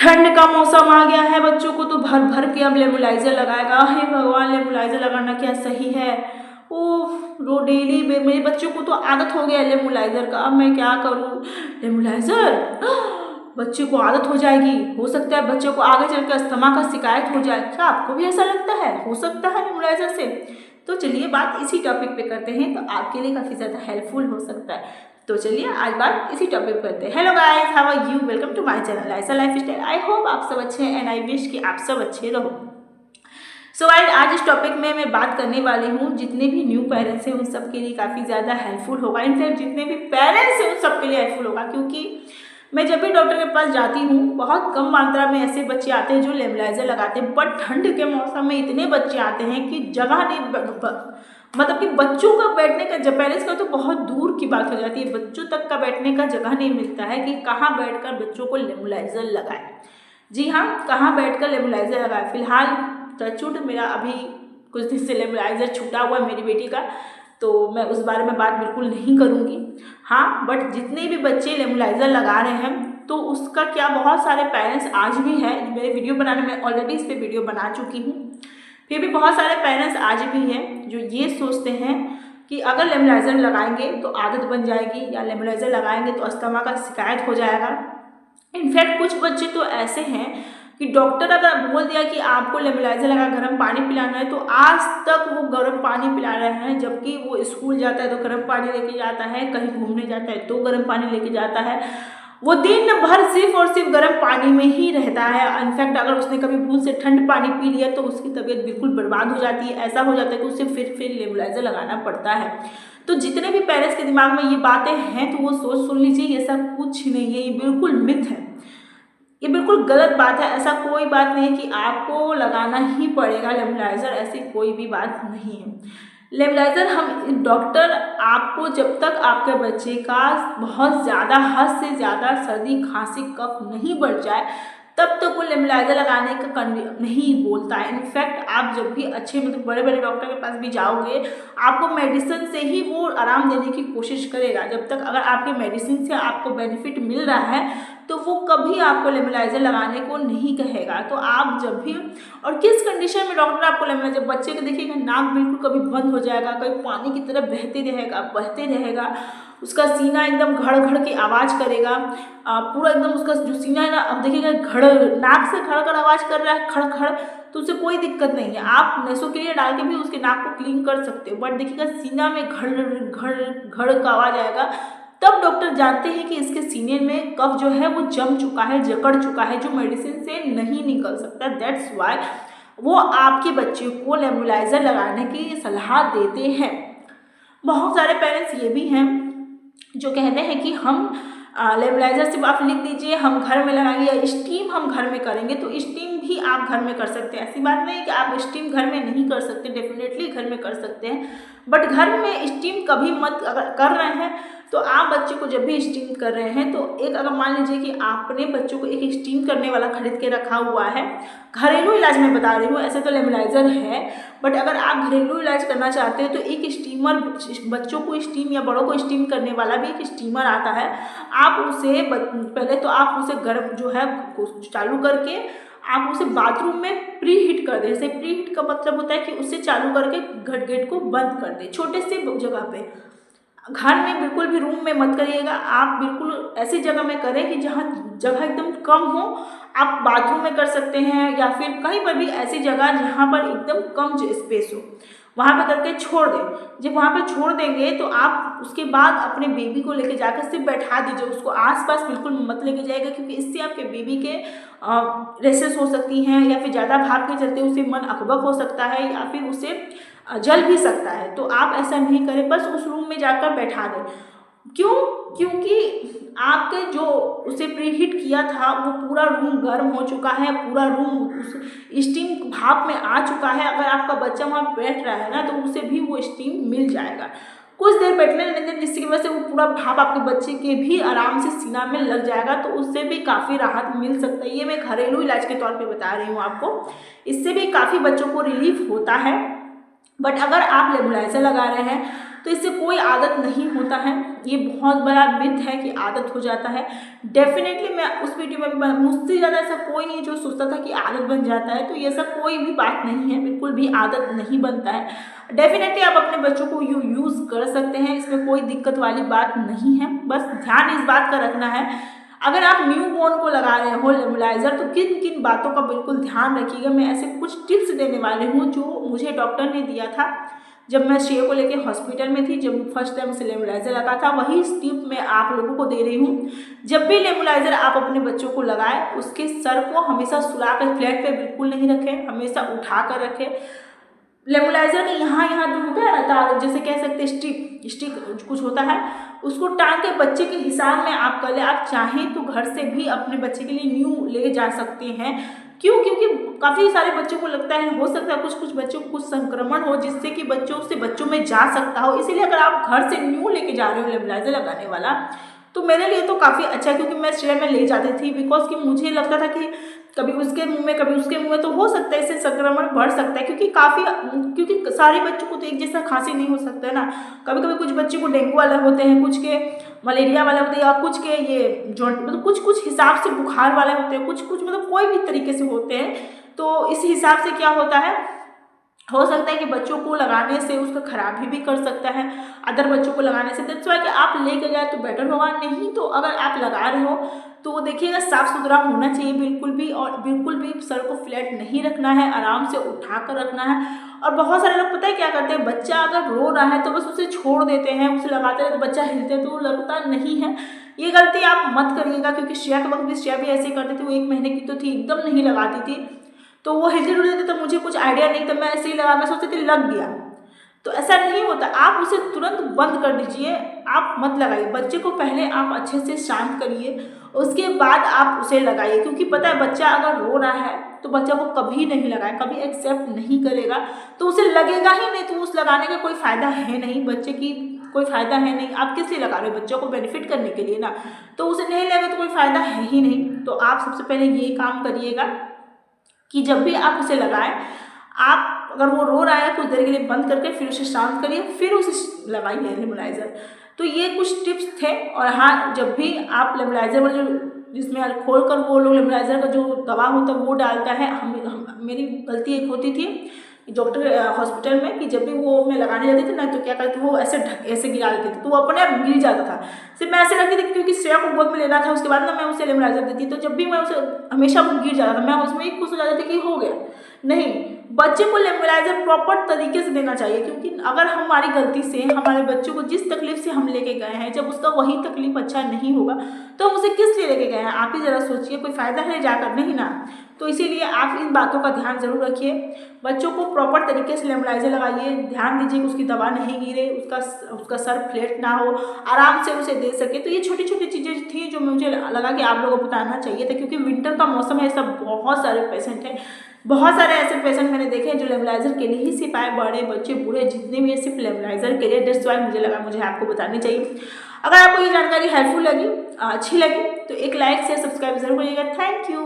ठंड का मौसम आ गया है, बच्चों को तो भर भर के अब नेबुलाइजर लगाएगा। हे भगवान, नेबुलाइजर लगाना क्या सही है? रो डेली मेरे बच्चों को तो आदत हो गया है नेबुलाइजर का। अब मैं क्या करूँ? नेबुलाइजर बच्चे को आदत हो जाएगी, हो सकता है बच्चे को आगे चलकर अस्थमा का शिकायत हो जाए। क्या आपको भी ऐसा लगता है? हो सकता है नेबुलाइजर से। तो चलिए बात इसी टॉपिक पे करते हैं, तो आपके लिए काफ़ी ज़्यादा हेल्पफुल हो सकता है। तो चलिए आज बात इसी टॉपिक पे करते हैं। Hello guys, how are you? Welcome to my channel Laisa lifestyle. I hope आप सब अच्छे हैं एंड आई विश कि आप सब अच्छे रहो। सो गाइस, आज इस टॉपिक में मैं बात करने वाली हूँ, जितने भी न्यू पेरेंट्स हैं उन सब के लिए काफ़ी ज़्यादा हेल्पफुल होगा। इनफैक्ट जितने भी पेरेंट्स हैं उन सब के लिए हेल्पफुल होगा, क्योंकि मैं जब भी डॉक्टर के पास जाती हूँ बहुत कम मात्रा में ऐसे बच्चे आते हैं जो नेबुलाइजर लगाते हैं, बट ठंड के मौसम में इतने बच्चे आते हैं कि जगह नहीं, मतलब कि बच्चों का बैठने का, जब पेरेंट्स का तो बहुत दूर की बात हो जाती है, बच्चों तक का बैठने का जगह नहीं मिलता है कि कहाँ बैठकर बच्चों को नेबुलाइजर लगाए। जी हाँ, कहाँ बैठकर नेबुलाइजर लगाए। फिलहाल टचवुड मेरा अभी कुछ दिन से नेबुलाइजर छूटा हुआ है मेरी बेटी का, तो मैं उस बारे में बात बिल्कुल नहीं करूँगी। हाँ, बट जितने भी बच्चे नेबुलाइजर लगा रहे हैं तो उसका क्या, बहुत सारे पेरेंट्स आज भी हैं, मेरे वीडियो बनाने में ऑलरेडी इस पर वीडियो बना चुकी हूँ, फिर भी बहुत सारे पेरेंट्स आज भी हैं जो ये सोचते हैं कि अगर नेबुलाइजर लगाएंगे तो आदत बन जाएगी, या नेबुलाइजर लगाएंगे तो अस्थमा का शिकायत हो जाएगा। इनफैक्ट कुछ बच्चे तो ऐसे हैं कि डॉक्टर अगर बोल दिया कि आपको नेबुलाइजर लगा गर्म पानी पिलाना है, तो आज तक वो गर्म पानी पिला रहे हैं, जबकि वो स्कूल जाता है तो गर्म पानी लेके जाता है, कहीं घूमने जाता है तो गर्म पानी लेके जाता है, वो दिन भर सिर्फ और सिर्फ गर्म पानी में ही रहता है। इनफैक्ट अगर उसने कभी भूल से ठंड पानी पी लिया तो उसकी तबीयत बिल्कुल बर्बाद हो जाती है। ऐसा हो जाता है कि उसे फिर नेबुलाइजर लगाना पड़ता है। तो जितने भी पेरेंट्स के दिमाग में ये बातें हैं तो वो सोच सुन लीजिए, ये सब कुछ नहीं है, ये बिल्कुल मिथ है, ये बिल्कुल गलत बात है। ऐसा कोई बात नहीं है कि आपको लगाना ही पड़ेगा नेबुलाइजर, ऐसी कोई भी बात नहीं है। नेबुलाइजर हम डॉक्टर आपको, जब तक आपके बच्चे का बहुत ज़्यादा, हद से ज़्यादा सर्दी खांसी कफ नहीं बढ़ जाए, तब तक वो नेबुलाइजर लगाने का नहीं बोलता है। इनफैक्ट आप जब भी अच्छे, मतलब बड़े बड़े डॉक्टर के पास भी जाओगे, आपको मेडिसिन से ही वो आराम देने की कोशिश करेगा। जब तक अगर आपके मेडिसिन से आपको बेनिफिट मिल रहा है तो वो कभी आपको नेबुलाइजर लगाने को नहीं कहेगा। तो आप जब भी, और किस कंडीशन में डॉक्टर आपको नेबुलाइजर, जब बच्चे को देखिएगा नाक बिल्कुल कभी बंद हो जाएगा, कभी पानी की तरह बहते रहेगा, उसका सीना एकदम घड़ घड़ की आवाज़ करेगा, पूरा एकदम उसका जो सीना है ना, अब देखिएगा नाक से घड़ घड़ आवाज़ कर रहा है, खड़ खड़, तो उसे कोई दिक्कत नहीं है, आप नेसोक्रिया डाल के भी उसके नाक को क्लीन कर सकते हो। बट देखिएगा सीना में घड़ घड़ घड़ का आवाज़ आएगा, तब डॉक्टर जानते हैं कि इसके सीने में कफ जो है वो जम चुका है, जकड़ चुका है, जो मेडिसिन से नहीं निकल सकता। दैट्स वाई वो आपके बच्चे को नेबुलाइजर लगाने की सलाह देते हैं। बहुत सारे पेरेंट्स ये भी हैं जो कहते हैं कि हम नेबुलाइजर सिर्फ आप लिख दीजिए, हम घर में लगाएंगे, या स्टीम हम घर में करेंगे। तो स्टीम भी आप घर में कर सकते हैं, ऐसी बात नहीं है कि आप स्टीम घर में नहीं कर सकते, डेफिनेटली घर में कर सकते हैं। बट घर में स्टीम कभी मत, अगर कर रहे हैं तो आप बच्चे को जब भी स्टीम कर रहे हैं तो एक, अगर मान लीजिए कि आपने बच्चों को एक स्टीम करने वाला खरीद के रखा हुआ है, घरेलू इलाज में बता रही हूँ, ऐसे तो नेबुलाइजर है, बट अगर आप घरेलू इलाज करना चाहते हो तो एक स्टीमर, बच्चों को स्टीम या बड़ों को स्टीम करने वाला भी एक स्टीमर आता है। आप उसे पहले तो आप उसे गर्म जो है चालू करके आप उसे बाथरूम में प्री हीट कर दें। जैसे प्री हीट का मतलब होता है कि उसे चालू करके गेट को बंद कर दें, छोटे से जगह पे, घर में बिल्कुल भी रूम में मत करिएगा, आप बिल्कुल ऐसी जगह में करें कि जहाँ जगह एकदम कम हो। आप बाथरूम में कर सकते हैं या फिर कहीं पर भी ऐसी जगह जहाँ पर एकदम कम स्पेस हो, वहाँ पे करके छोड़ दें। जब वहाँ पे छोड़ देंगे तो आप उसके बाद अपने बेबी को लेके जाकर सिर्फ बैठा दीजिए, उसको आसपास बिल्कुल मत लेके जाएगा, क्योंकि इससे आपके बेबी के रेसेस हो सकती हैं, या फिर ज़्यादा भाग के चलते उसे मन अकबक हो सकता है, या फिर उसे जल भी सकता है। तो आप ऐसा नहीं करें, बस उस रूम में जाकर बैठा दें। क्यों? क्योंकि आपके जो उसे प्रीहीट किया था वो पूरा रूम गर्म हो चुका है, पूरा रूम उस स्टीम भाप में आ चुका है। अगर आपका बच्चा वहाँ बैठ रहा है ना तो उसे भी वो स्टीम मिल जाएगा। कुछ देर बैठने दें, जिसकी वजह से वो पूरा भाप आपके बच्चे के भी आराम से सीना में लग जाएगा, तो उससे भी काफ़ी राहत मिल सकता है। ये मैं घरेलू इलाज के तौर पे बता रही हूँ आपको, इससे भी काफ़ी बच्चों को रिलीफ होता है। बट अगर आप नेबुलाइजर लगा रहे हैं तो इससे कोई आदत नहीं होता है। ये बहुत बड़ा मिथ है कि आदत हो जाता है। डेफिनेटली मैं उस वीडियो में भी मुझसे ज़्यादा ऐसा कोई नहीं जो सोचता था कि आदत बन जाता है, तो ये सब कोई भी बात नहीं है, बिल्कुल भी आदत नहीं बनता है। डेफिनेटली आप अपने बच्चों को यूज़ कर सकते हैं, इसमें कोई दिक्कत वाली बात नहीं है। बस ध्यान इस बात का रखना है, अगर आप न्यू बॉर्न को लगा रहे हो नेबुलाइजर, तो किन किन बातों का बिल्कुल ध्यान रखिएगा। मैं ऐसे कुछ टिप्स देने वाली हूँ जो मुझे डॉक्टर ने दिया था जब मैं श्रेय को लेकर हॉस्पिटल में थी, जब फर्स्ट टाइम उसे नेबुलाइजर लगा था। वही टिप मैं आप लोगों को दे रही हूँ। जब भी नेबुलाइजर आप अपने बच्चों को लगाएं, उसके सर को हमेशा सुला कर फ्लैट पे बिल्कुल नहीं रखें, हमेशा उठा कर रखें। नेबुलाइजर में यहाँ जो होता है ना तार, जैसे कह सकते हैं स्टिक कुछ होता है, उसको टांग के बच्चे के हिसाब में आप कर ले। आप चाहें तो घर से भी अपने बच्चे के लिए न्यू ले जा सकते हैं। क्यों? क्योंकि काफ़ी सारे बच्चों को लगता है, हो सकता है कुछ बच्चों को कुछ संक्रमण हो जिससे कि बच्चों में जा सकता हो। इसीलिए अगर आप घर से न्यू लेके जा रहे हो नेबुलाइजर लगाने वाला, तो मेरे लिए तो काफ़ी अच्छा है, क्योंकि मैं श्रेय में ले जाती थी। बिकॉज कि मुझे लगता था कि कभी उसके मुंह में कभी उसके मुंह में, तो हो सकता है इससे संक्रमण बढ़ सकता है, क्योंकि सारे बच्चों को तो एक जैसा खांसी नहीं हो सकता है ना। कभी कभी कुछ बच्चों को डेंगू वाले होते हैं, कुछ के मलेरिया वाले होते हैं, या कुछ के ये जॉइंट मतलब कुछ हिसाब से बुखार वाले होते हैं, कुछ मतलब कोई भी तरीके से होते हैं। तो इस हिसाब से क्या होता है, हो सकता है कि बच्चों को लगाने से उसका खराबी भी कर सकता है, अदर बच्चों को लगाने से। दैट्स व्हाई कि आप लेकर जाए तो बेटर होगा। नहीं तो अगर आप लगा रहे हो तो देखिएगा साफ सुथरा होना चाहिए बिल्कुल भी, और बिल्कुल भी सर को फ्लैट नहीं रखना है, आराम से उठा कर रखना है। और बहुत सारे लोग पता है क्या करते हैं, बच्चा अगर रो रहा है तो बस उसे छोड़ देते हैं, उसे लगाते रहते, बच्चा हिलते तो लगता नहीं है। ये गलती आप मत करिएगा, क्योंकि श्रेया के वक्त भी श्रेया भी ऐसे करती थी। वो 1 महीने की तो थी, एकदम नहीं लगाती थी, तो वो हिलते डुलते थे, तो मुझे कुछ आइडिया नहीं था, मैं ऐसे ही लगा, मैं सोचती थी लग गया। तो ऐसा नहीं होता, आप उसे तुरंत बंद कर दीजिए, आप मत लगाइए। बच्चे को पहले आप अच्छे से शांत करिए, उसके बाद आप उसे लगाइए। क्योंकि पता है बच्चा अगर रो रहा है तो बच्चा वो कभी नहीं लगाए, कभी एक्सेप्ट नहीं करेगा, तो उसे लगेगा ही नहीं, तो उस लगाने का कोई फ़ायदा है नहीं, बच्चे की कोई फ़ायदा है नहीं। आप किस लिए लगा रहे हो? बच्चों को बेनिफिट करने के लिए ना। तो उसे नहीं लगे तो कोई फ़ायदा है ही नहीं। तो आप सबसे पहले ये काम करिएगा कि जब भी आप उसे लगाएं, आप अगर वो रो रहा है कुछ देर के लिए बंद करके फिर उसे शांत करिए, फिर उसे लगाइए नेबुलाइजर। तो ये कुछ टिप्स थे। और हाँ, जब भी आप नेबुलाइजर वाले जो जिसमें खोल कर वो लोग नेबुलाइजर का जो दवा होता है वो डालता है, मेरी गलती एक होती थी डॉक्टर हॉस्पिटल में कि जब भी वो मैं लगाने जाती थी ना, तो क्या करती वो ऐसे गिरा देती थी, तो वो अपने आप गिर जाता था। सिर्फ मैं ऐसे रखती थी क्योंकि श्रेया को गोद में लेना था, उसके बाद ना मैं उसे नेबुलाइजर देती, तो जब भी मैं उसे हमेशा वो गिर जाता था, मैं उसमें ही खुश हो जाती थी कि हो गया। नहीं, बच्चे को नेबुलाइजर प्रॉपर तरीके से देना चाहिए, क्योंकि अगर हमारी गलती से हमारे बच्चों को जिस तकलीफ से हम लेके गए हैं, जब उसका वही तकलीफ अच्छा नहीं होगा तो हम उसे किस लिए लेके गए हैं? आप ही ज़रा सोचिए, कोई फ़ायदा है जाकर? नहीं ना। तो इसीलिए आप इन बातों का ध्यान जरूर रखिए। बच्चों को प्रॉपर तरीके से नेबुलाइजर लगाइए, ध्यान दीजिए कि उसकी दवा नहीं गिरे, उसका सर फ्लैट ना हो, आराम से उसे दे सके। तो ये छोटी छोटी चीज़ें थी जो मुझे लगा कि आप लोगों को बताना चाहिए था, क्योंकि विंटर का मौसम है, सब बहुत सारे पेशेंट हैं, बहुत सारे ऐसे पेशेंट मैंने देखे हैं जो नेबुलाइजर के लिए ही सिर्फ आए, बड़े बच्चे बूढ़े जितने भी है सिर्फ नेबुलाइजर के लिए। दैट्स व्हाई मुझे लगा मुझे आपको बतानी चाहिए। अगर आपको ये जानकारी हेल्पफुल लगी, अच्छी लगी, तो एक लाइक शेयर सब्सक्राइब जरूर करिएगा। Thank you.